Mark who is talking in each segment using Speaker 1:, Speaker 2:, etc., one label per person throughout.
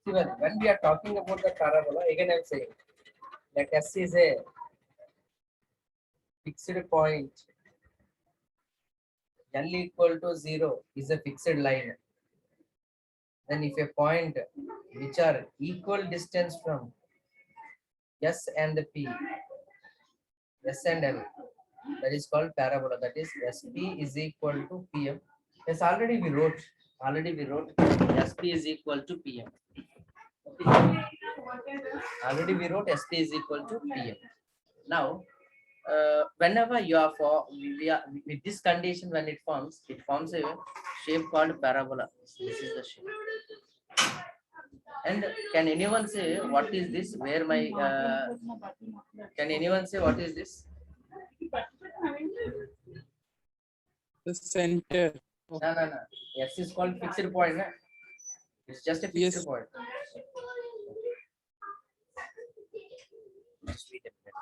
Speaker 1: See, when we are talking about the parabola, again I am saying that S is a fixed point, L equal to 0 is a fixed line. Then if a point which are equal distance from S and P, S and L, that is called parabola. That is SP is equal to PM. Yes, already we wrote SP is equal to PM. Okay. Already we wrote SP is equal to PM. Now, whenever you are with this condition, when it forms a shape called parabola. This is the shape. And can anyone say what is this? Where my can anyone say what is this?
Speaker 2: The center.
Speaker 1: No. S is called fixed point. Na? It's just a fixed
Speaker 2: Yes.
Speaker 1: point. Just wait a minute.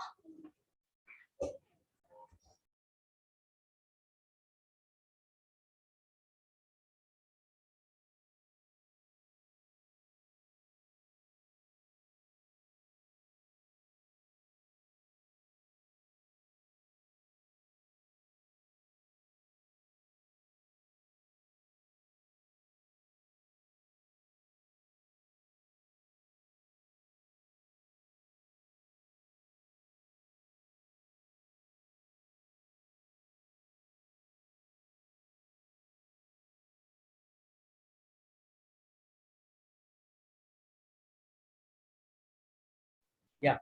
Speaker 1: Yeah.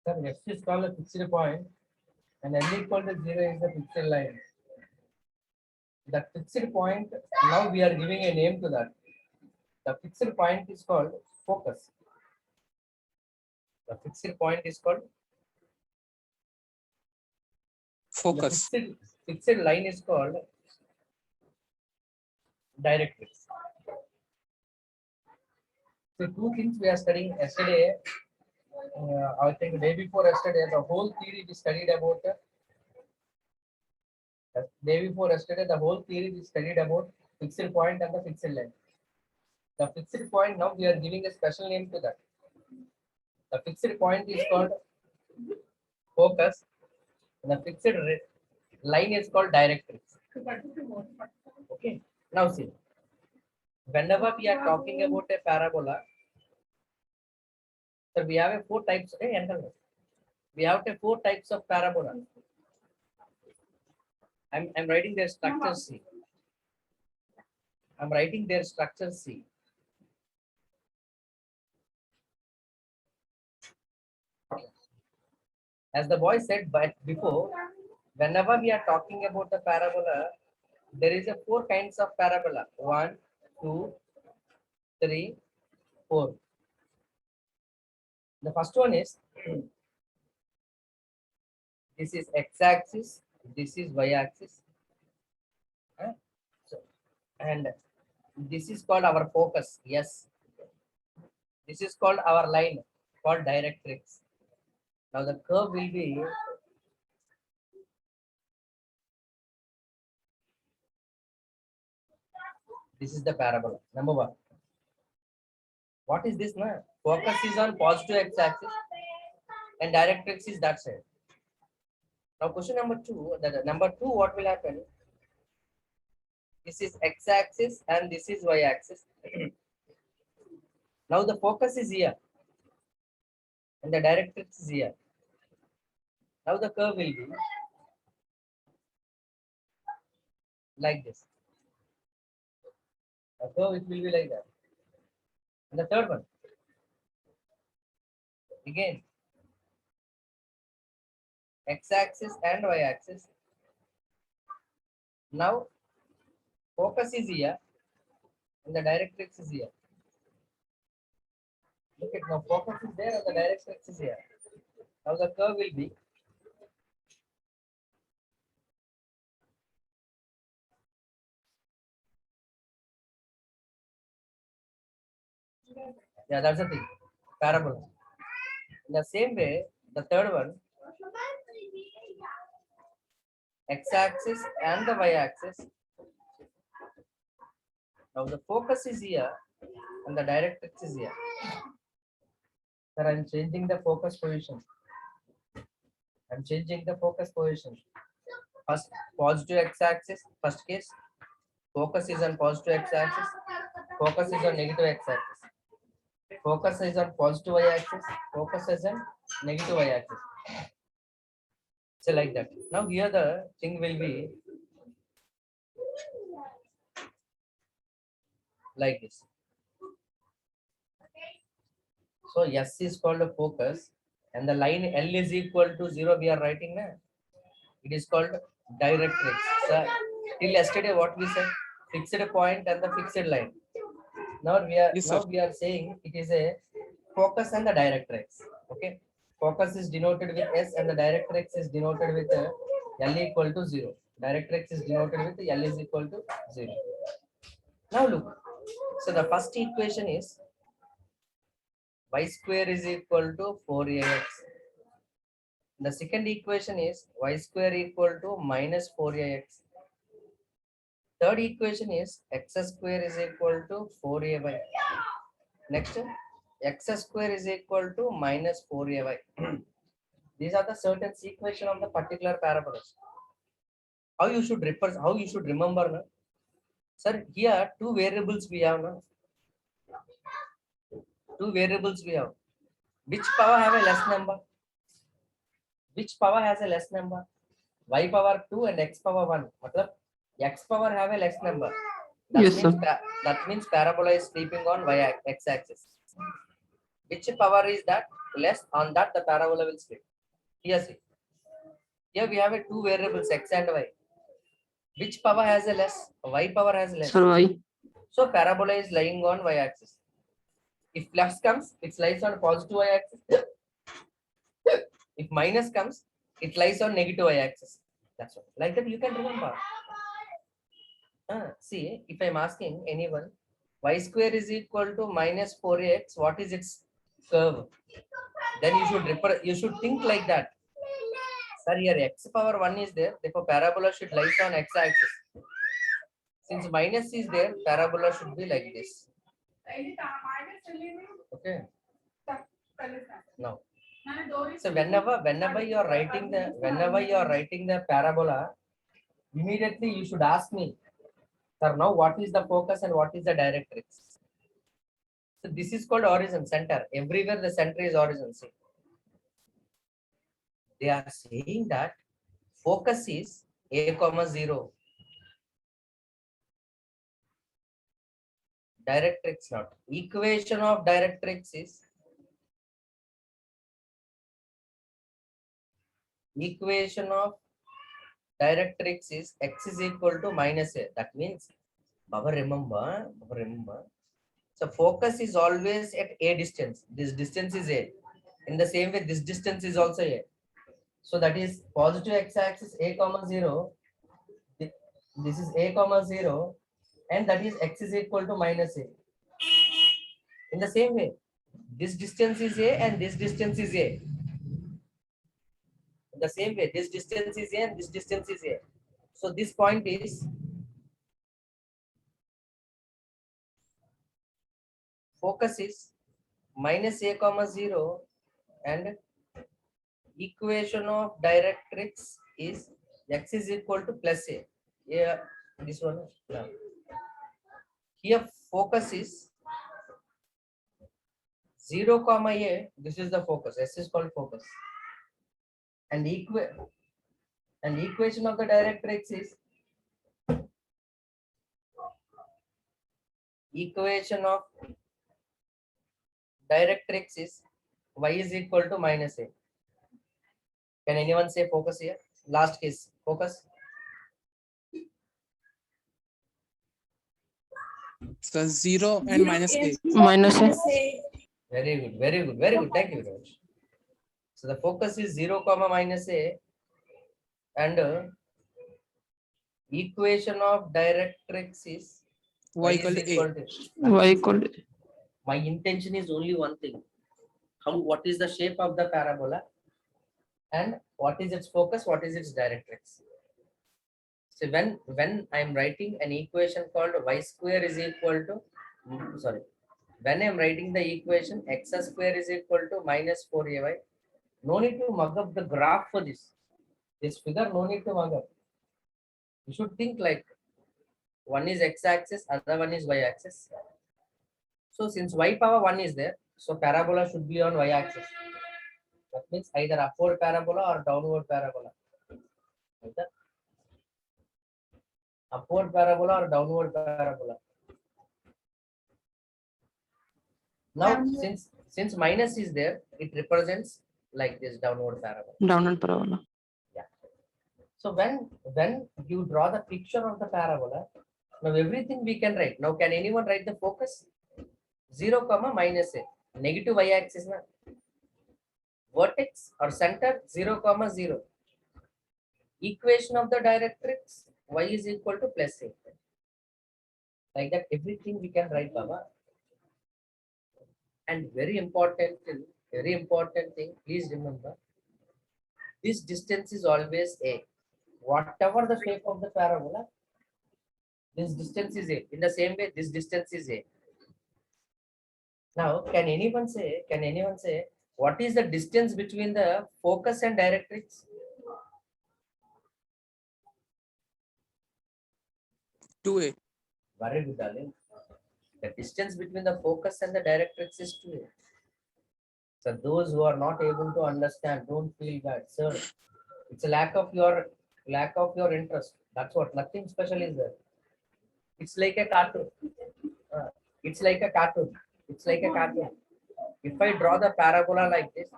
Speaker 1: Sir, S is called a fixed point and L equal to 0 is the fixed line. That fixed point, now we are giving a name to that. The fixed point is called focus. The fixed point is called
Speaker 2: Focus.
Speaker 1: The fixed line is called directrix. So two things we are studying yesterday. I think day before yesterday, the whole theory we studied about. Day before yesterday, the whole theory we studied about fixed point and the fixed line. The fixed point, now we are giving a special name to that. The fixed point is called focus. And the fixed line is called directrix. Okay. Now see, whenever we are talking about a parabola, so we have a four types. We have four types of parabola. I'm writing their structure C. I'm writing their structure C. As the boy said, but before, whenever we are talking about the parabola, there is a four kinds of parabola. 1, 2, 3, 4. The first one is this is x-axis, this is y-axis, and this is called our focus. Yes, this is called our line called directrix. Now the curve will be this is the parabola. Number one. What is this? Na? Focus is on positive x-axis and directrix is that side. Now question number two. Number two, what will happen? This is x-axis and this is y-axis. Now the focus is here and the directrix is here. Now the curve will be like this. The curve it will be like that. And the third one, again, x-axis and y-axis. Now focus is here and the directrix is here. Look at now, focus is there and the directrix is here. Now the curve will be that's the thing. Parabola. In the same way, the third one, x-axis and the y-axis. Now the focus is here and the directrix is here. Sir, I'm changing the focus position. I'm changing the focus position. First, positive x-axis, first case. Focus is on positive x-axis. Focus is on negative x-axis. Focus is on positive y-axis. Focus is on negative y-axis. So like that. Now here the thing will be like this. So S is called a focus and the line L is equal to 0 we are writing now. It is called directrix. So till yesterday what we said, fixed point and the fixed line. Now
Speaker 2: Yes, sir.
Speaker 1: we are saying it is a focus and the directrix. Okay. Focus is denoted with S and the directrix is denoted with L equal to 0. Directrix is denoted with L is equal to 0. Now look. So the first equation is y square is equal to 4ax. The second equation is y square equal to minus 4ax. Third equation is x square is equal to 4ay. Next, x square is equal to minus 4ay. These are the certain equation of the particular parabolas. How you should refer, how you should remember now? Sir, here two variables we have now. Two variables we have. Which power have a less number? Which power has a less number? Y power 2 and x power 1. Matlab, x power have a less number. That
Speaker 3: Yes,
Speaker 1: means
Speaker 3: sir.
Speaker 1: that means parabola is sleeping on x axis. Which power is that less? On that the parabola will sleep. Here see. Here we have a two variables x and y. Which power has a less? Y power has less.
Speaker 3: Sir, why?
Speaker 1: So parabola is lying on y axis. If plus comes, it lies on positive y axis. If minus comes, it lies on negative y axis. That's all. Like that you can remember. See, if I'm asking anyone, y square is equal to minus 4x, what is its curve? Then you should think like that. Sir, here x power 1 is there, therefore parabola should lie on x axis. Since minus is there, parabola should be like this. Okay. Now, so whenever you are writing the parabola, immediately you should ask me, sir, now what is the focus and what is the directrix? So this is called origin, center. Everywhere the center is origin. See. They are saying that focus is a comma 0. Directrix not. Equation of directrix is x is equal to minus a. That means, remember. So focus is always at a distance. This distance is a. In the same way, this distance is also a. So that is positive x-axis a comma 0. This is a comma 0, and that is x is equal to minus a. In the same way, this distance is a and this distance is a. In the same way, this distance is a and this distance is a. So this point is focus is minus a comma 0 and equation of directrix is x is equal to plus a. Yeah, this one. Yeah. Here focus is 0 comma a. This is the focus. S is called focus. And equation of the directrix is y is equal to minus a. Can anyone say focus here? Last case, focus.
Speaker 2: So 0 and minus a.
Speaker 3: Minus a.
Speaker 1: Very good, very good, very good. Thank you very much. So the focus is 0 comma minus a, and equation of directrix is
Speaker 2: Y equal to a.
Speaker 3: Y equal to.
Speaker 1: My intention is only one thing. What is the shape of the parabola and what is its focus, what is its directrix. So when I'm writing an equation called y square is equal to, sorry, when I'm writing the equation x square is equal to minus 4ay, no need to mug up the graph for this. This figure no need to mug up. You should think like one is x-axis, other one is y-axis. So since y power 1 is there, so parabola should be on y-axis. That means either upward parabola or downward parabola. Either upward parabola or downward parabola. Now since minus is there, it represents like this downward parabola.
Speaker 3: Downward parabola.
Speaker 1: Yeah. So when you draw the picture of the parabola, now everything we can write. Now can anyone write the focus? 0 comma minus a negative y-axis na, vertex or center 0 comma 0, equation of the directrix y is equal to plus a, like that everything we can write, Baba. And very important thing, please remember, this distance is always a, whatever the shape of the parabola, this distance is a. In the same way, this distance is a. Now, can anyone say what is the distance between the focus and directrix?
Speaker 2: 2a.
Speaker 1: Very good, darling. The distance between the focus and the directrix is 2a. So those who are not able to understand, don't feel bad, sir. It's a lack of your interest. That's what. Nothing special is there. It's like a cartoon. Uh, it's like a cartoon. It's like a cartoon. If I draw the parabola like this,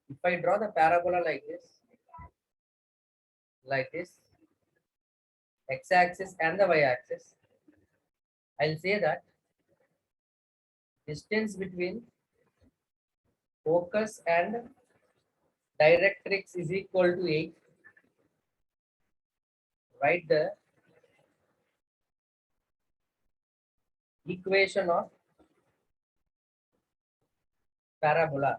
Speaker 1: if I draw the parabola like this, x-axis and the y-axis, I'll say that distance between focus and directrix is equal to 8. Write the equation of parabola.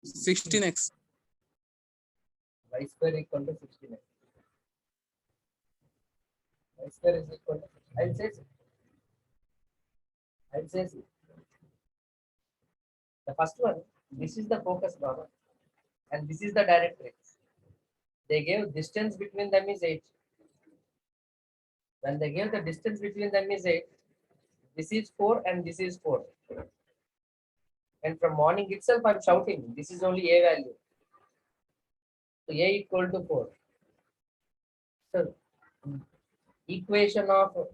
Speaker 2: 16x.
Speaker 1: Y square equal to 16x. Y square is equal to, I'll say so. The first one, this is the focus, Baba, and this is the directrix. They gave distance between them is 8. When they gave the distance between them is 8, this is 4 and this is 4. And from morning itself, I'm shouting, this is only a value. So a equal to 4. So equation of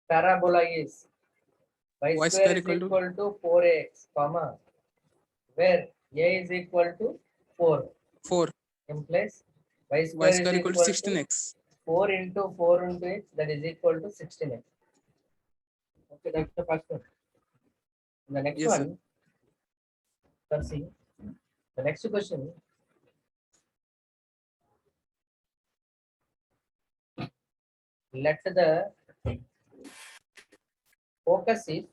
Speaker 1: parabola is y square is equal to 4ax, comma, where a is equal to 4.
Speaker 2: 4.
Speaker 1: Implies y square is equal to
Speaker 2: 16x.
Speaker 1: 4 into 4 into x, that is equal to 16x. Okay, that's the first one. The next
Speaker 2: Yes,
Speaker 1: one, let's see. The next question. Let the focus is,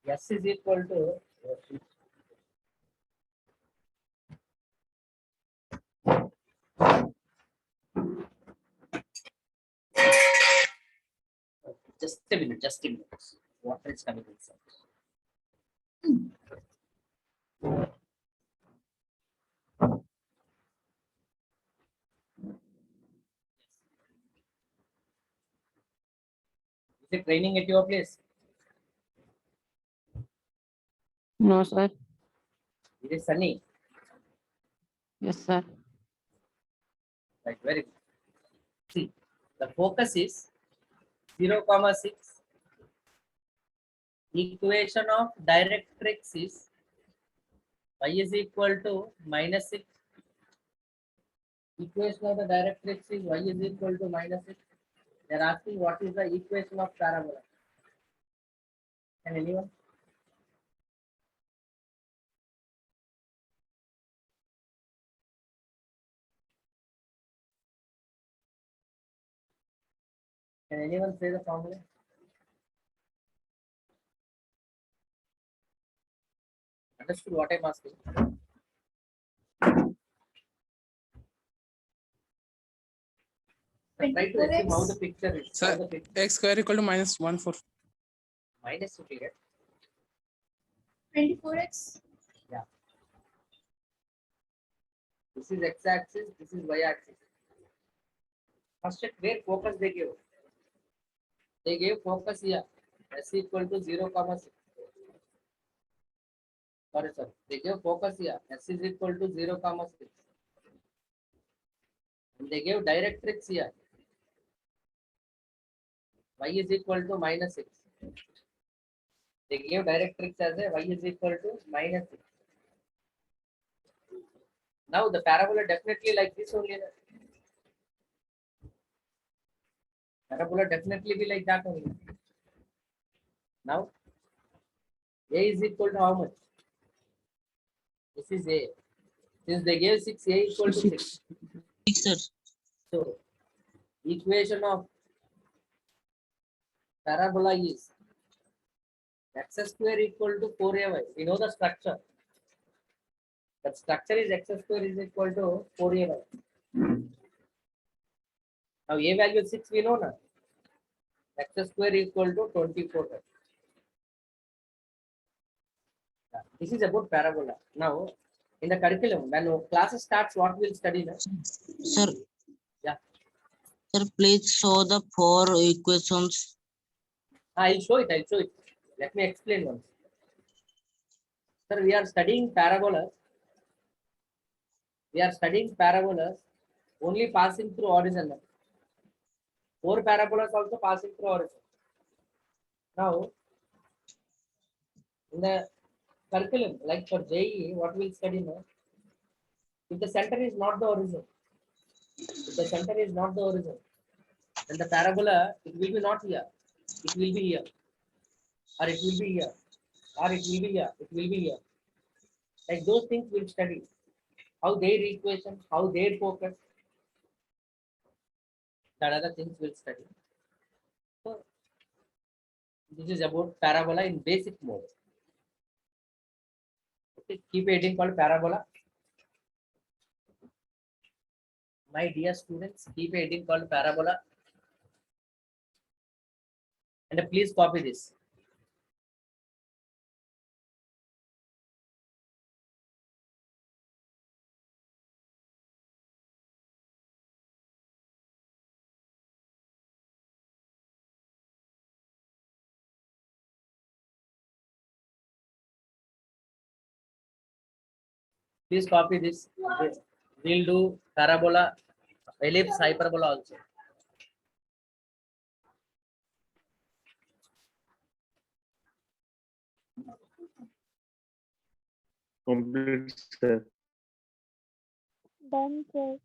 Speaker 1: s is equal to just a minute. Water is coming inside. Is it raining at your place?
Speaker 3: No, sir.
Speaker 1: It is sunny.
Speaker 3: Yes, sir.
Speaker 1: Right, very good. See, the focus is 0, 6. Equation of directrix is y is equal to minus 6. Equation of the directrix is y is equal to minus 6. They are asking what is the equation of parabola. Can anyone? Can Can anyone say the formula? Understood what I'm asking? Try to assume how the picture is.
Speaker 2: Sir,
Speaker 1: How the picture
Speaker 2: x square equal to minus 1 4.
Speaker 1: minus to get.
Speaker 4: 24x.
Speaker 1: Yeah. This is x-axis. This is y-axis. First check where focus they give. They gave focus here. S equal to 0, comma 6. Sorry, sir. They gave focus here. S is equal to 0, comma 6. And they gave directrix here. Y is equal to minus 6. They gave directrix as a y is equal to minus 6. Now the parabola definitely like this only. Parabola definitely be like that only. Now A is equal to how much? This is A. Since they gave 6, A equal to 6.
Speaker 5: 6, sir.
Speaker 1: So equation of parabola is x square equal to 4ay. We know the structure. That structure is x square is equal to 4ay. Now a value 6 we know now. X square equal to 24. This is about parabola. Now in the curriculum, when classes starts, what we'll study now?
Speaker 5: Sir.
Speaker 1: Yeah.
Speaker 5: Sir, please show the 4 equations.
Speaker 1: I'll show it. Let me explain once. Sir, we are studying parabolas. We are studying parabolas only passing through horizon. 4 parabolas also passing through horizon. Now, in the curriculum, like for JEE, what we'll study now? If the center is not the horizon, then the parabola, it will be not here. It will be here. Or it will be here. Or it will be here. It will be here. Like those things we'll study. How their equation, how their focus. That other things we'll study. So, this is about parabola in basic mode. Okay, keep a heading called parabola. My dear students, keep a heading called parabola. And please copy this. Please copy this. We'll do parabola, ellipse, hyperbola also.
Speaker 6: Complete, sir.
Speaker 4: Done, sir.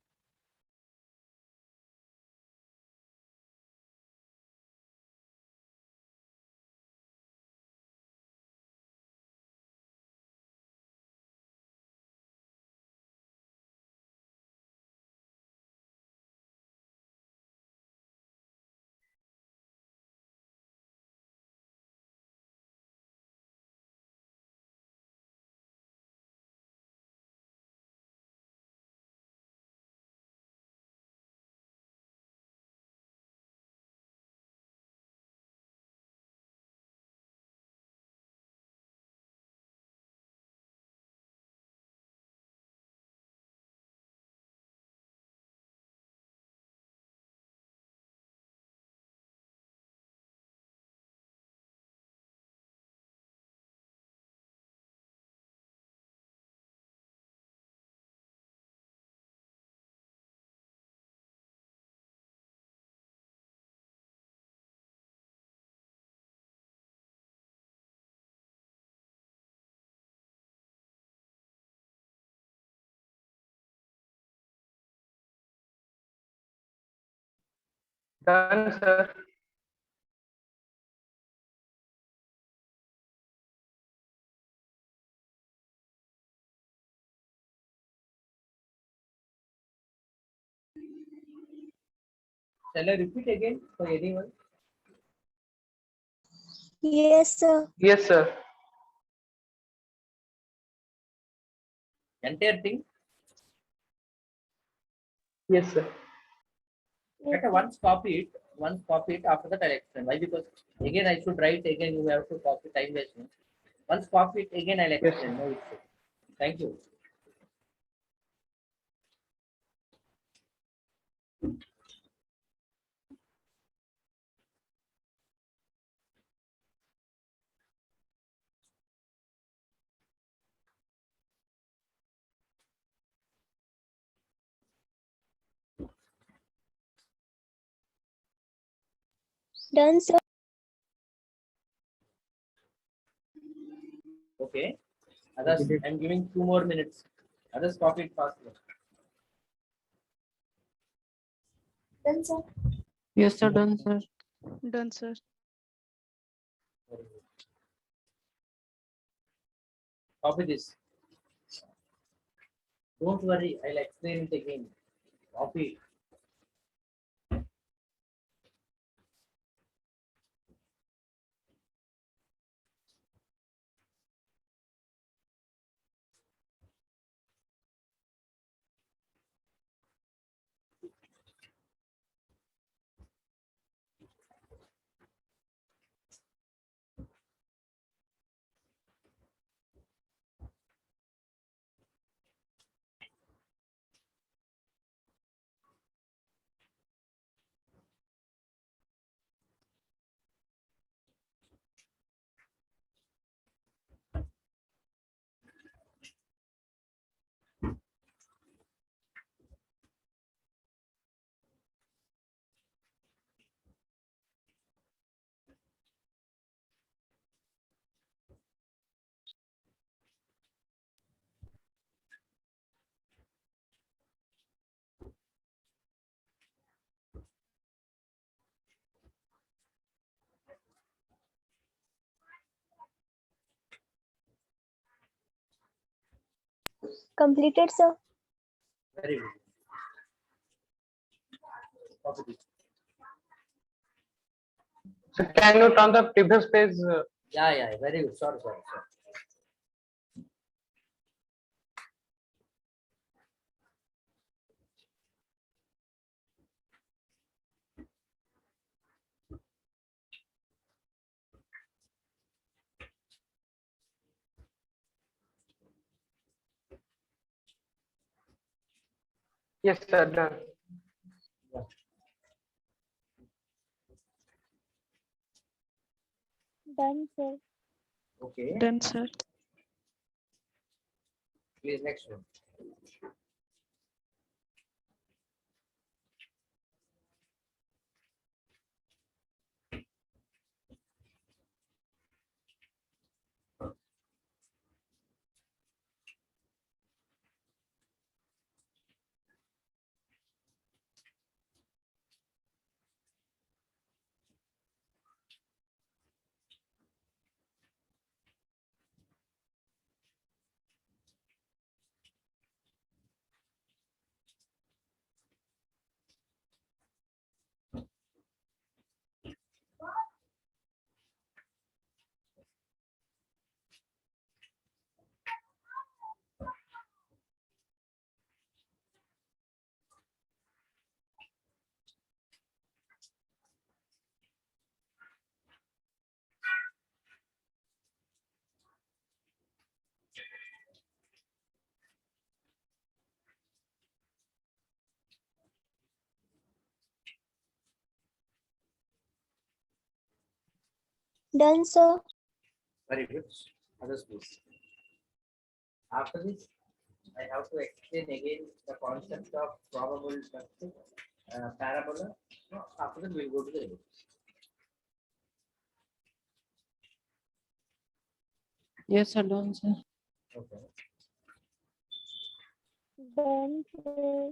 Speaker 1: Done, sir. Shall I repeat again for anyone?
Speaker 4: Yes, sir.
Speaker 7: Yes, sir.
Speaker 1: Entire thing.
Speaker 7: Yes, sir.
Speaker 1: Better once copy it. Once copy it. After that I'll explain. Why? Because again I should write. Again you have to copy. Time wasting. Once copy it. Again I'll
Speaker 7: Yes.
Speaker 1: explain. No issue. Thank you.
Speaker 4: Done, sir.
Speaker 1: Okay. Others, I'm giving 2 more minutes. Others copy it faster.
Speaker 4: Done, sir.
Speaker 3: Yes, sir. Done, sir.
Speaker 2: Done, sir.
Speaker 1: Very good. Copy this. Don't worry. I'll explain it again. Copy it.
Speaker 4: Completed, sir.
Speaker 1: Very good. Copy this.
Speaker 7: So can you turn the previous page?
Speaker 1: Yeah. Very good. Sorry.
Speaker 7: Yes, sir. Done.
Speaker 4: Done, sir.
Speaker 1: Okay.
Speaker 2: Done, sir.
Speaker 1: Please next one.
Speaker 4: Done, sir.
Speaker 1: Very good. Others please. After this, I have to explain again the concept of probable parabola. No, after that, we'll go to the ellipse.
Speaker 3: Yes, sir. Done, sir.
Speaker 1: Okay.
Speaker 4: Done, sir.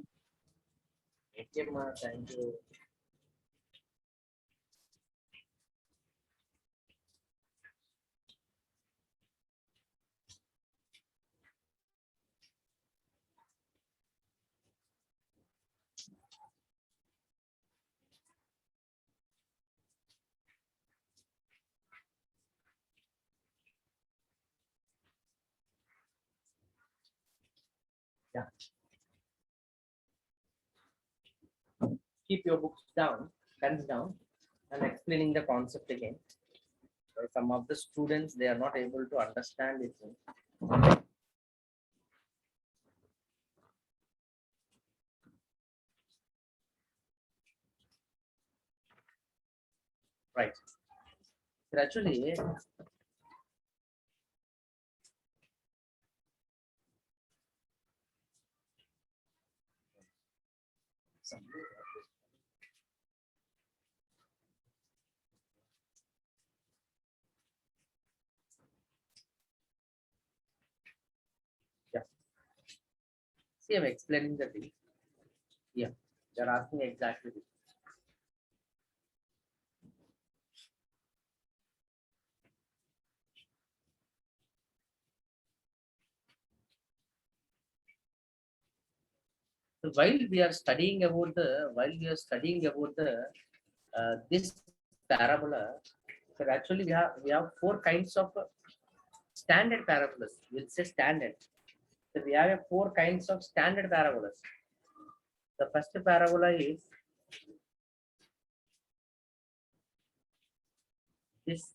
Speaker 1: Okay, ma, thank you. Yeah. Keep your books down, pens down. I'm explaining the concept again. So some of the students, they are not able to understand it. Right. Gradually, yeah. See, I'm explaining the thing. Yeah, they're asking exactly this. So while we are studying about this parabola, so actually we have four kinds of standard parabolas. We'll say standard. So we have four kinds of standard parabolas. The first parabola is this.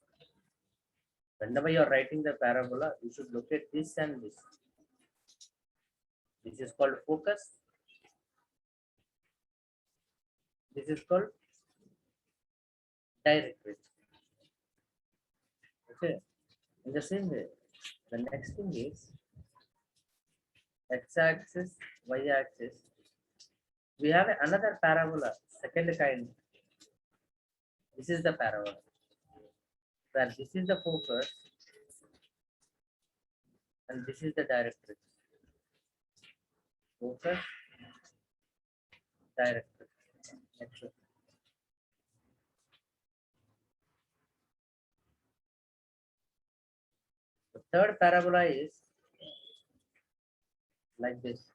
Speaker 1: Whenever you are writing the parabola, you should look at this and this. This is called focus. This is called directrix. Okay. In the same way, the next thing is x-axis, y-axis. We have another parabola, second kind. This is the parabola. Where this is the focus and this is the directrix. Focus, directrix. Next one. The third parabola is like this.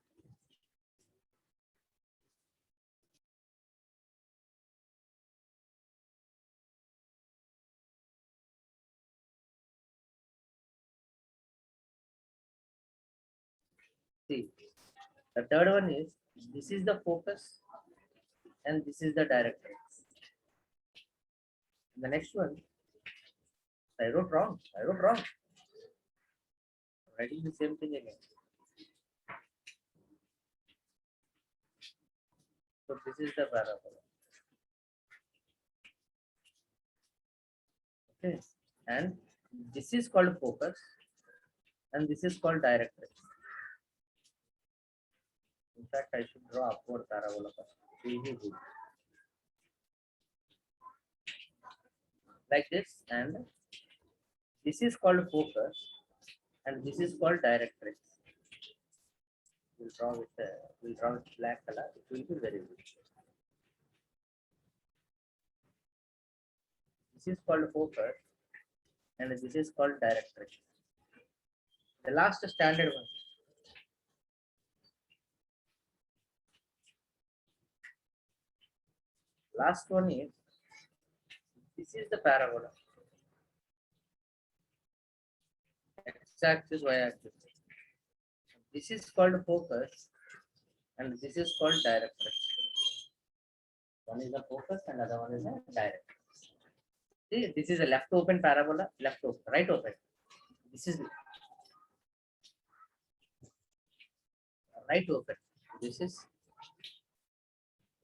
Speaker 1: See, the third one is this is the focus and this is the directrix. The next one, I wrote wrong. Writing the same thing again. So this is the parabola. Okay, and this is called focus and this is called directrix. In fact, I should draw upward parabola first. Easy good. Like this, and this is called focus and this is called directrix. We'll draw with black color. It will be very good. This is called focus and this is called directrix. The last standard one. Last one is this is the parabola. X-axis, y-axis. This is called focus and this is called directrix. One is the focus and other one is the directrix. See, this is a left open parabola, left open, right open. This is right open. This is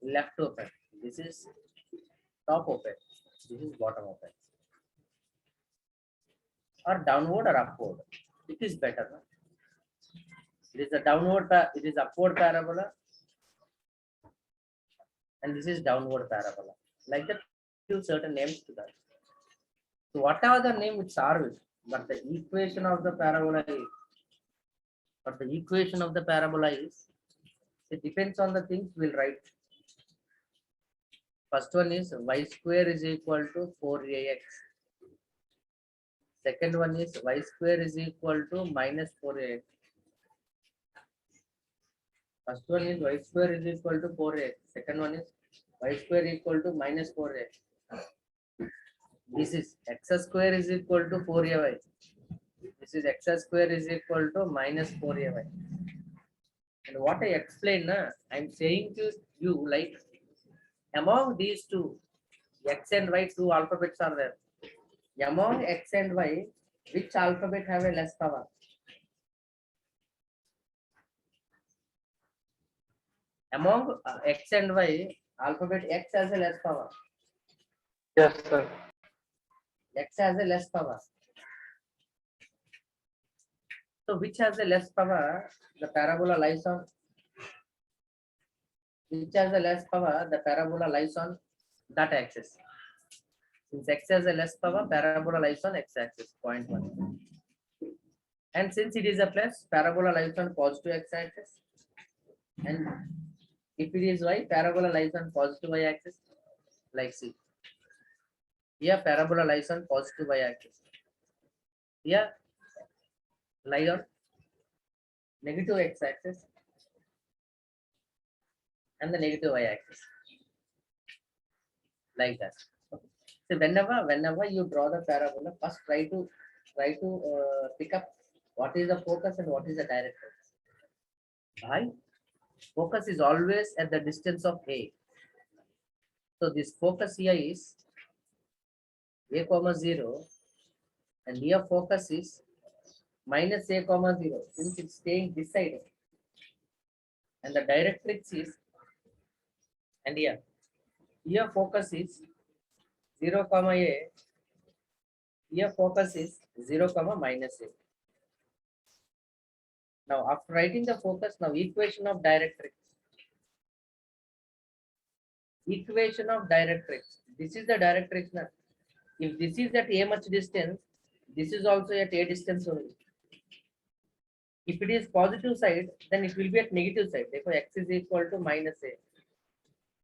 Speaker 1: left open. This is top open. This is bottom open. Or downward or upward. It is better. No? It is a downward, it is upward parabola. And this is downward parabola. Like that, give certain names to that. So whatever the name it's are with, but the equation of the parabola is, it depends on the things we'll write. First one is y square is equal to 4ax. Second one is y square is equal to minus 4ax. First one is y square is equal to 4ax. Second one is y square equal to minus 4ax. This is x square is equal to 4ay. This is x square is equal to minus 4ay. And what I explained, I'm saying to you like among these two, X and Y, two alphabets are there. Among X and Y, which alphabet have a less power? Among X and Y, alphabet X has a less power.
Speaker 7: Yes, sir.
Speaker 1: X has a less power. So which has a less power? The parabola lies on. Which has a less power? The parabola lies on that axis. Since X has a less power, parabola lies on X axis, 0.1. And since it is a plus, parabola lies on positive X axis. And if it is Y, parabola lies on positive Y axis, like C. Here parabola lies on positive Y axis. Here lie on negative X axis and the negative Y axis. Like that. Okay. So whenever you draw the parabola, first try to pick up what is the focus and what is the direction. Why? Focus is always at the distance of A. So this focus here is A comma 0 and here focus is minus A comma 0 since it's staying this side. And the directrix is, and here focus is 0 comma A, here focus is 0 comma minus A. Now after writing the focus, now equation of directrix. Equation of directrix. This is the directrix now. If this is at A much distance, this is also at A distance only. If it is positive side, then it will be at negative side. Therefore, X is equal to minus A.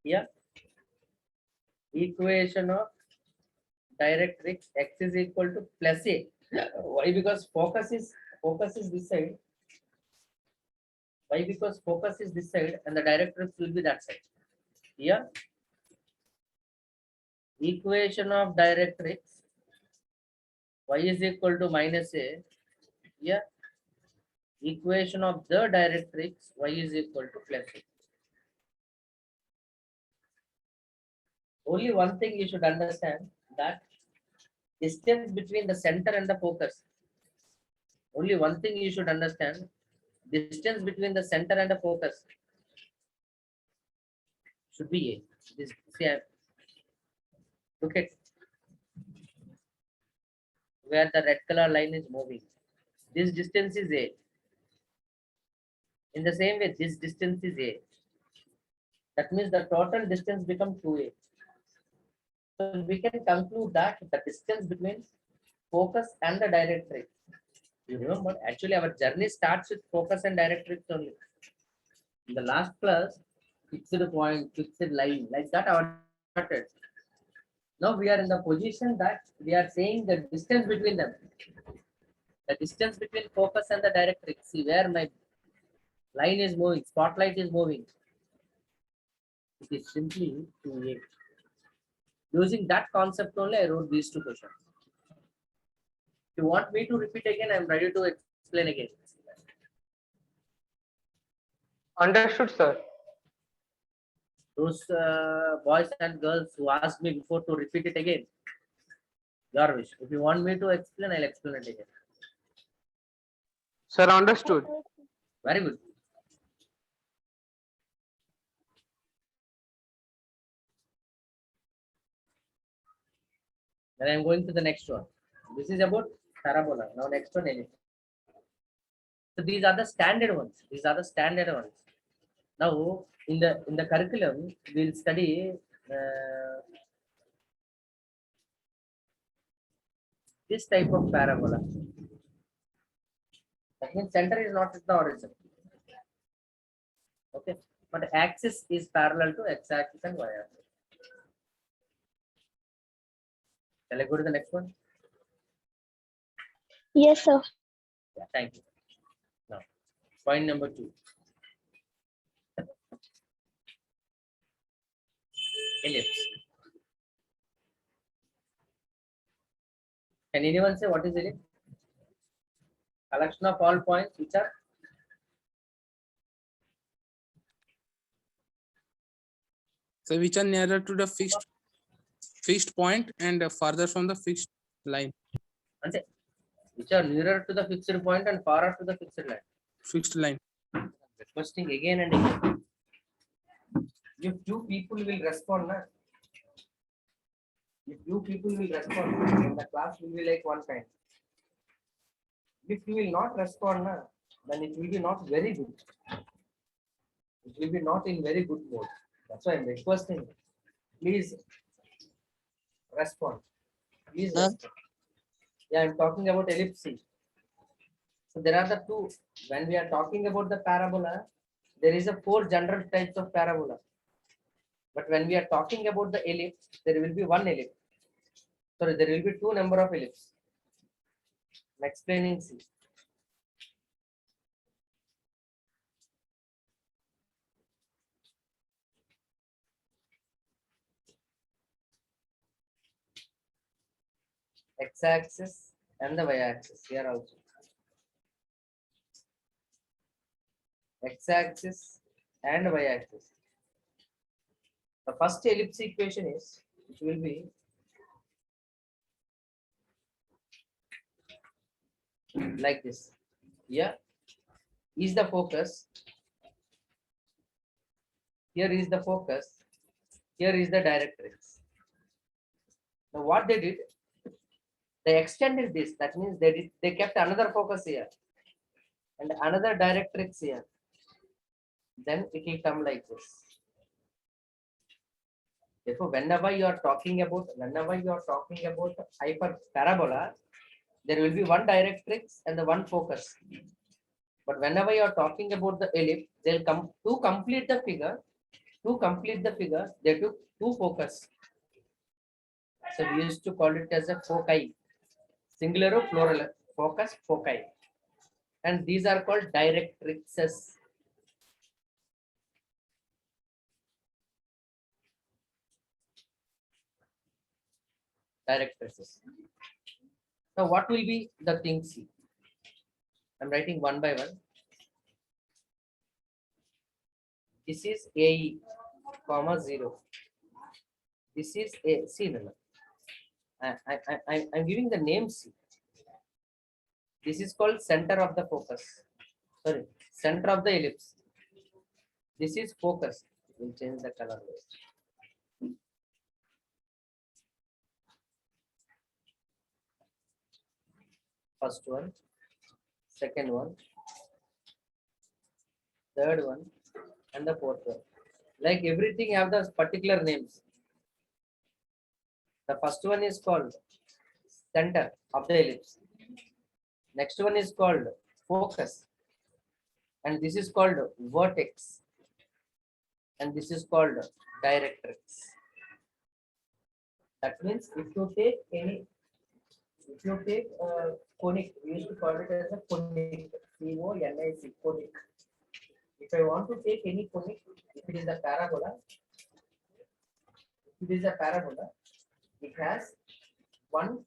Speaker 1: Here, equation of directrix, X is equal to plus A. Why? Because focus is this side. Why? Because focus is this side and the directrix will be that side. Here, equation of directrix, Y is equal to minus A. Here, equation of the directrix, Y is equal to plus A. Only one thing you should understand, that distance between the center and the focus. Only one thing you should understand, distance between the center and the focus should be A. This, see, look at where the red color line is moving. This distance is A. In the same way, this distance is A. That means the total distance becomes 2A. So we can conclude that the distance between focus and the directrix. You remember, actually our journey starts with focus and directrix only. In the last class, fixed point, fixed line, like that our started. Now we are in the position that we are saying the distance between them. The distance between focus and the directrix. See where my line is moving, spotlight is moving. It is simply 2A. Using that concept only, I wrote these two questions. If you want me to repeat again, I'm ready to explain again.
Speaker 7: Understood, sir.
Speaker 1: Those boys and girls who asked me before to repeat it again, your wish. If you want me to explain, I'll explain it again.
Speaker 7: Sir, understood.
Speaker 1: Very good. Then I'm going to the next one. This is about parabola. Now next one, ellipse. So these are the standard ones. These are the standard ones. Now in the curriculum, we'll study this type of parabola. That means center is not at the origin. Okay, but axis is parallel to x-axis and y-axis. Shall I go to the next one?
Speaker 4: Yes, sir.
Speaker 1: Yeah, thank you. Now, point number 2. Ellipse. Can anyone say what is ellipse? Collection of all points which are
Speaker 2: So which are nearer to the fixed point and farther from the fixed line.
Speaker 1: అంటే which are nearer to the fixed point and far to the fixed line.
Speaker 2: Fixed line.
Speaker 1: Requesting again and again. If two people will respond, na? If two people will respond, then the class will be like one kind. If you will not respond, na, then it will be not very good. It will be not in very good mode. That's why I'm requesting. Please respond. Please
Speaker 5: Sir?
Speaker 1: respond. Yeah, I'm talking about ellipse. So there are the two. When we are talking about the parabola, there is a 4 general types of parabola. But when we are talking about the ellipse, there will be one ellipse. Sorry, there will be 2 number of ellipse. I'm explaining. See. X-axis and the y-axis here also. X-axis and y-axis. The first ellipse equation is, it will be like this. Here is the focus. Here is the focus. Here is the directrix. Now what they did, they extended this. That means they kept another focus here and another directrix here. Then it will come like this. Therefore, whenever you are talking about hyperparabola, there will be one directrix and the one focus. But whenever you are talking about the ellipse, they'll come to complete the figure. To complete the figure, they took 2 focus. So we used to call it as a foci, singular or plural, focus, foci. And these are called directrixes. Directrixes. Now, what will be the things? I'm writing one by one. This is AE, comma 0. This is A. See, no, no. I'm giving the name C. This is called center of the focus. Sorry, center of the ellipse. This is focus. We'll change the color. First one, second one, third one, and the fourth one. Like everything have the particular names. The first one is called center of the ellipse. Next one is called focus. And this is called vertex. And this is called directrix. That means if you take conic, we used to call it as a conic, C-O-N-I-C, conic. If I want to take any conic, if it is a parabola, it has one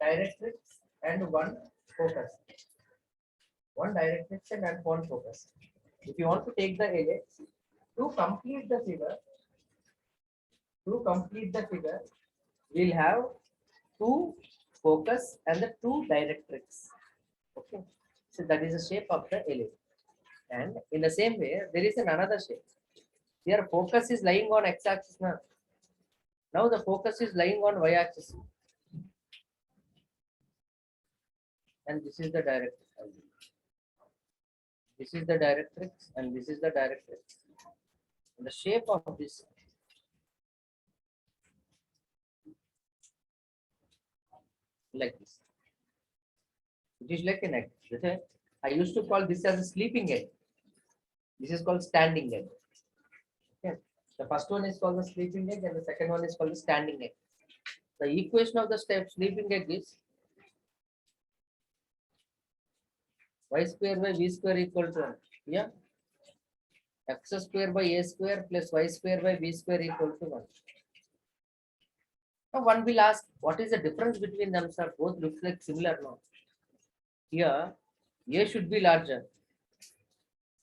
Speaker 1: directrix and one focus. One directrix and one focus. If you want to take the ellipse, to complete the figure, we'll have 2 focus and the 2 directrix. Okay, so that is the shape of the ellipse. And in the same way, there is another shape. Here, focus is lying on x-axis now. Now the focus is lying on y-axis. And this is the directrix. This is the directrix and this is the directrix. And the shape of this like this. It is like an egg. I used to call this as a sleeping egg. This is called standing egg. Okay. The first one is called the sleeping egg and the second one is called the standing egg. The equation of the sleeping egg is y square by v square equal to 1. Yeah. X square by a square plus y square by b square equal to 1. Now one will ask, what is the difference between them, sir? Both looks like similar now. Here, a should be larger.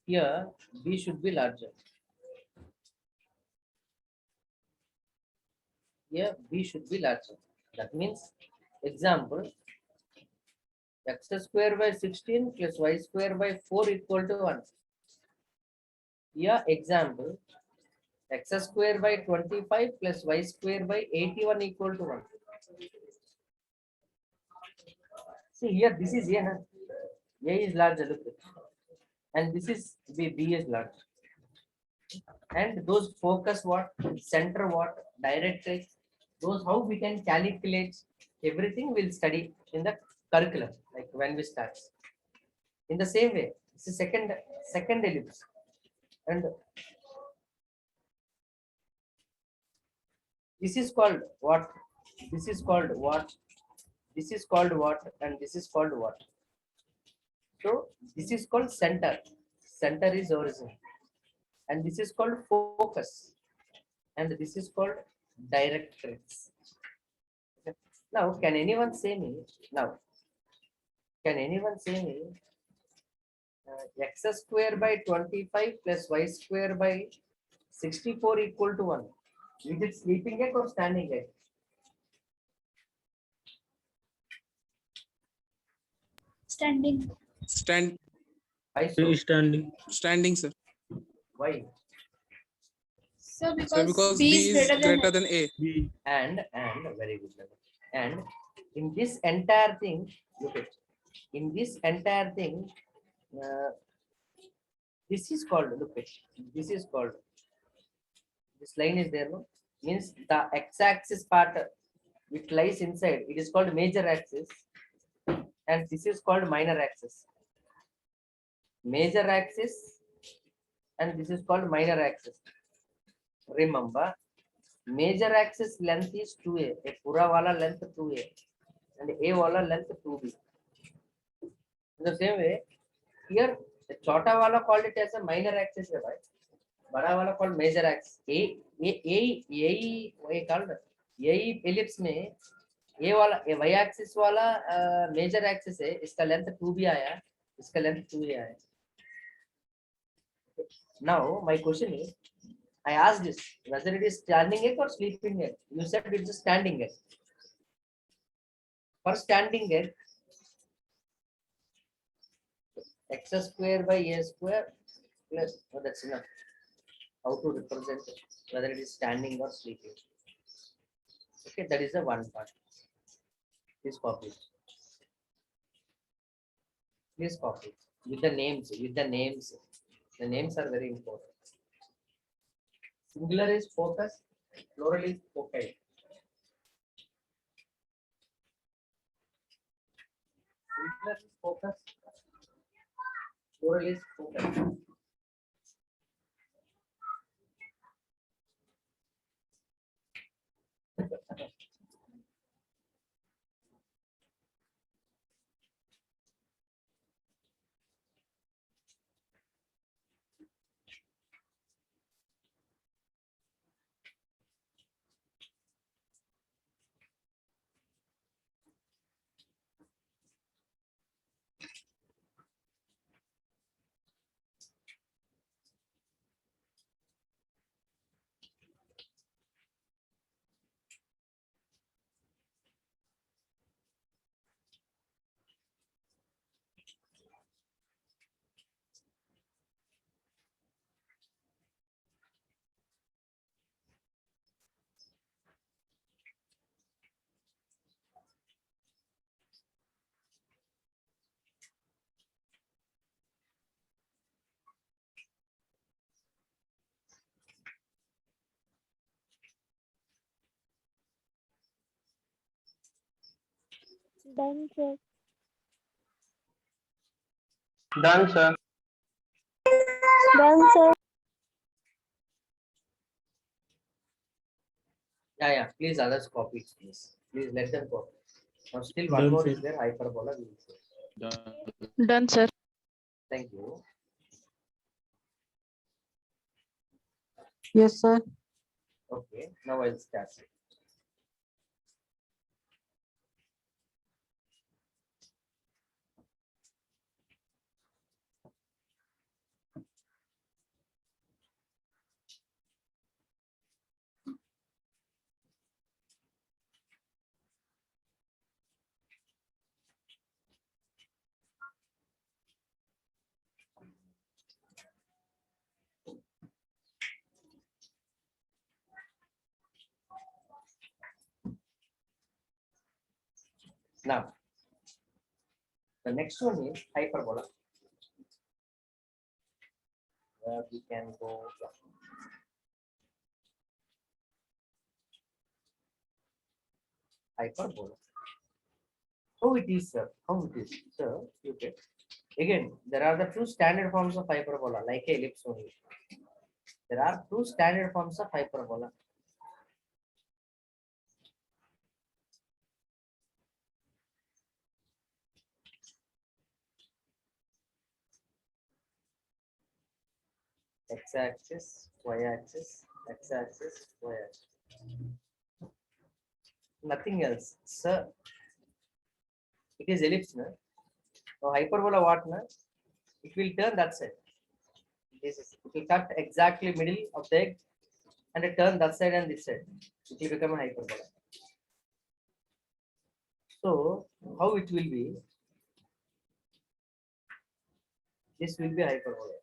Speaker 1: Here, b should be larger. here b should be larger. That means, example, x square by 16 plus y square by 4 equal to 1. Here, example, x square by 25 plus y square by 81 equal to 1. See here, this is A, na? A is larger, look. And this is B is large. And those focus what, center what, directrix, those how we can calculate everything we'll study in the curriculum, like when we start. In the same way, this is second ellipse. And this is called what? This is called what? This is called what? And this is called what? So this is called center. Center is origin. And this is called focus. And this is called directrix. Now, can anyone say me? Now, can anyone say me? X square by 25 plus y square by 64 equal to 1. Is it sleeping egg or standing egg?
Speaker 4: Standing.
Speaker 1: Why so?
Speaker 2: Standing, sir.
Speaker 1: Why?
Speaker 4: So
Speaker 2: So because B is greater than A.
Speaker 1: And very good. And in this entire thing, look at, in this entire thing, this is called, look at, this is called, this line is there, no? Means the x-axis part which lies inside, it is called major axis, and this is called minor axis. Major axis and this is called minor axis. Remember, major axis length is 2a, a pura wala length 2a, and a wala length 2b. In the same way, here the chota wala called it as a minor axis, right? Bada wala called major axis. A called A ellipse में A वाला y axis वाला major axis है, इसका length 2b आया, इसका length 2a आया. Now my question is, I asked this whether it is standing egg or sleeping egg. You said it's a standing egg. For standing egg, x square by a square plus, oh, that's enough. How to represent whether it is standing or sleeping. Okay, that is the one part. Please copy. Please copy with the names. With the names, the names are very important. Singular is focus, plural is foci. Singular is focus, plural is foci.
Speaker 4: Done, sir.
Speaker 7: Done, sir.
Speaker 4: Done, sir.
Speaker 1: Yeah. Please others copy, please. Please let them copy. Now still one more is there, hyperbola. We will say.
Speaker 3: Done, sir.
Speaker 1: Thank you.
Speaker 3: Yes, sir.
Speaker 1: Okay, now I'll start. Now, the next one is hyperbola. Where we can go. Hyperbola. How it is, sir? How it is, sir? You get. Again, there are the two standard forms of hyperbola, like a ellipse only. There are two standard forms of hyperbola. X-axis, y-axis, x-axis, y-axis. Nothing else, sir. It is ellipse, no? Now hyperbola what, no? It will turn that side. This is, it will cut exactly middle of the egg and it turn that side and this side. It will become a hyperbola. So how it will be? This will be hyperbola.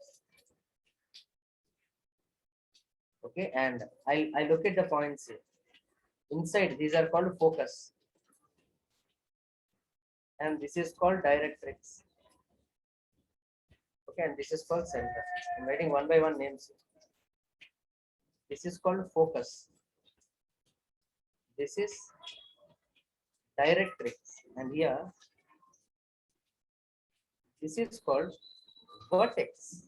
Speaker 1: Okay, and I look at the points here. Inside these are called focus. And this is called directrix. Okay, and this is called center. I'm writing one by one names. This is called focus. This is directrix. And here, this is called vertex.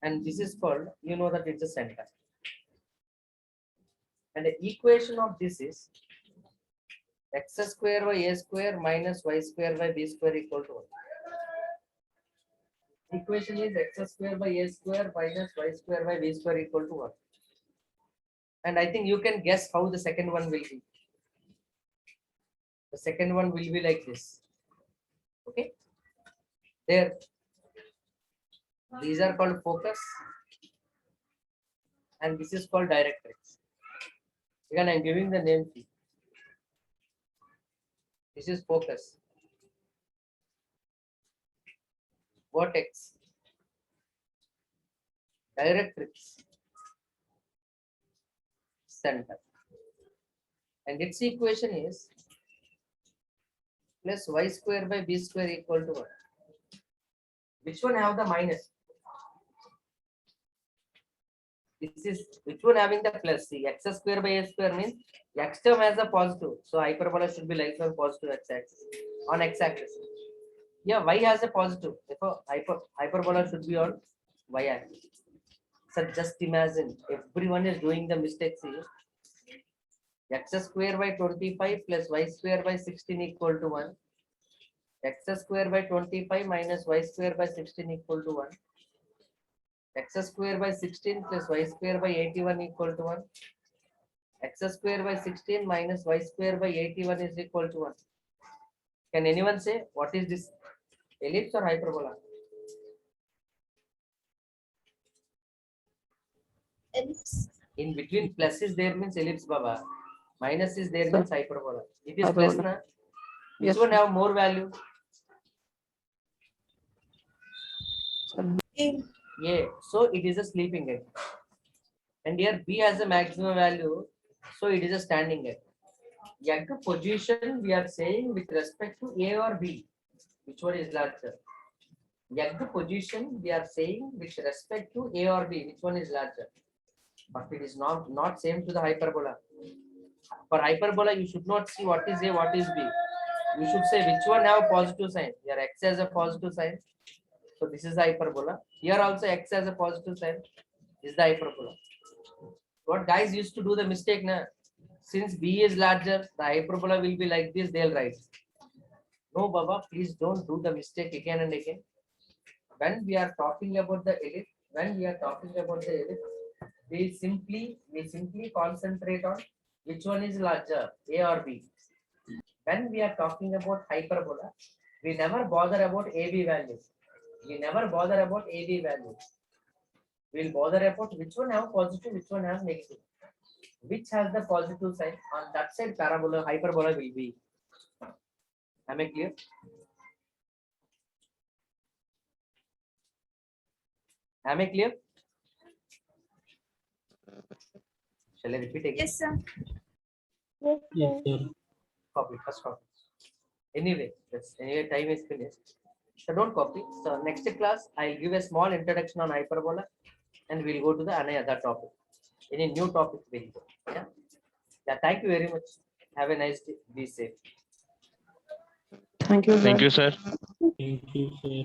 Speaker 1: And this is called, you know that it's a center. And the equation of this is x square by a square minus y square by b square equal to 1. Equation is x square by a square minus y square by b square equal to 1. And I think you can guess how the second one will be. The second one will be like this. Okay. There. These are called focus. And this is called directrix. Again, I'm giving the name. This is focus. Vertex. Directrix. Center. And its equation is plus y square by b square equal to 1. Which one have the minus? This is which one having the plus? See, x square by a square means x term has a positive. So hyperbola should be like on positive x-axis on x-axis. Yeah, y has a positive. Therefore, hyperbola should be on y-axis. So just imagine everyone is doing the mistakes here. X square by 25 plus y square by 16 equal to 1. X square by 25 minus y square by 16 equal to 1. X square by 16 plus y square by 81 equal to 1. X square by 16 minus y square by 81 is equal to 1. Can anyone say what is this? Ellipse or hyperbola?
Speaker 4: Ellipse.
Speaker 1: In between plus is there means ellipse, Baba. Minus is there
Speaker 3: Sir.
Speaker 1: means hyperbola. It is plus,
Speaker 3: Hyperbola.
Speaker 1: na? Which
Speaker 3: Yes,
Speaker 1: one
Speaker 3: sir.
Speaker 1: have more value?
Speaker 4: A.
Speaker 1: Yeah, so it is a sleeping egg. And here B has a maximum value, so it is a standing egg. Egg position we are saying with respect to A or B, which one is larger? Egg position we are saying with respect to A or B, which one is larger? But it is not same to the hyperbola. For hyperbola, you should not see what is A, what is B. You should say which one have positive sign. Here X has a positive sign. So this is the hyperbola. Here also X has a positive sign. This is the hyperbola. What guys used to do the mistake now? Since B is larger, the hyperbola will be like this, they'll write. No, Baba, please don't do the mistake again and again. When we are talking about the ellipse, we simply concentrate on which one is larger, A or B. When we are talking about hyperbola, we never bother about AB values. We'll bother about which one have positive, which one has negative. Which has the positive sign on that side parabola, hyperbola will be. Am I clear? Am I clear? Shall I repeat again?
Speaker 4: Yes, sir.
Speaker 6: Yes, sir.
Speaker 1: Copy, first copy. Anyway, time is finished. So don't copy. So next class, I'll give a small introduction on hyperbola and we'll go to the another topic. Any new topic we'll go. Yeah. Yeah. Thank you very much. Have a nice day. Be safe.
Speaker 3: Thank you.
Speaker 6: Thank
Speaker 3: sir.
Speaker 6: you, sir.
Speaker 8: Thank you, sir.